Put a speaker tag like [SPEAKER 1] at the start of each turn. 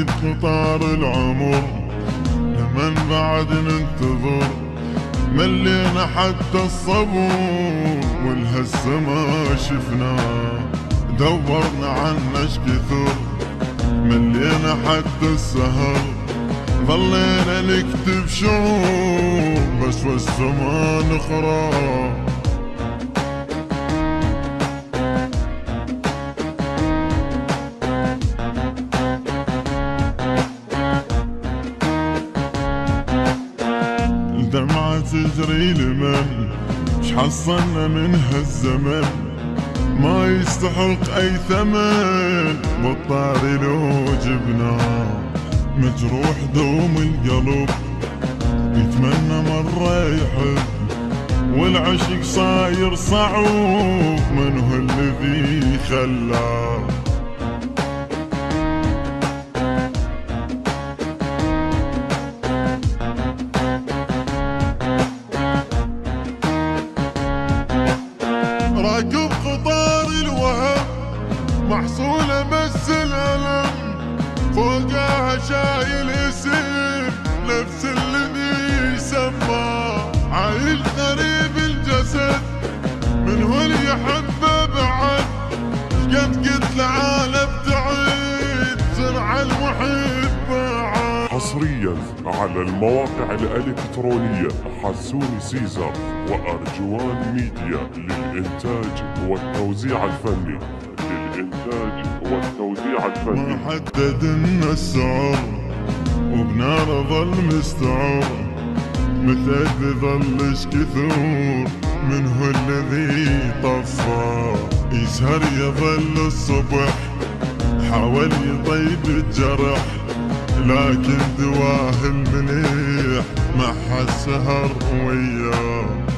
[SPEAKER 1] يزيد قطار العمر لمن بعد ننتظر، ملينا حتى الصبور والهسه ما شفناه، دورنا عناش كثر ملينا حتى السهر، ظلينا نكتب شعور بس والسما نقرا. الدمعة تجري لمن مش حصلنا من هالزمن، ما يستحق اي ثمن بالطاري لو جبناه، مجروح دوم القلب يتمنى مرة يحب، والعشق صاير صعوب من هو الذي خلاه. راكب قطار الوهم محصولة مس الألم، فوقها شايل اسم نفس الذي يسمى، عايش غريب الجسد من هو اللي يحبه بعد، شقد قلت لعالم تعيد زرع المحب بعد.
[SPEAKER 2] حصريا على المواقع الإلكترونية حسوني سيزر وأرجوان ميديا للإنتاج والتوزيع الفني.
[SPEAKER 1] ما حددنا السعر وبنار ظل مستعر، متى بظلش كثور من هو الذي طفى، يسهر يظل الصبح حاول يطيب الجرح، لكن دواه المليح ما حد سهر وياه.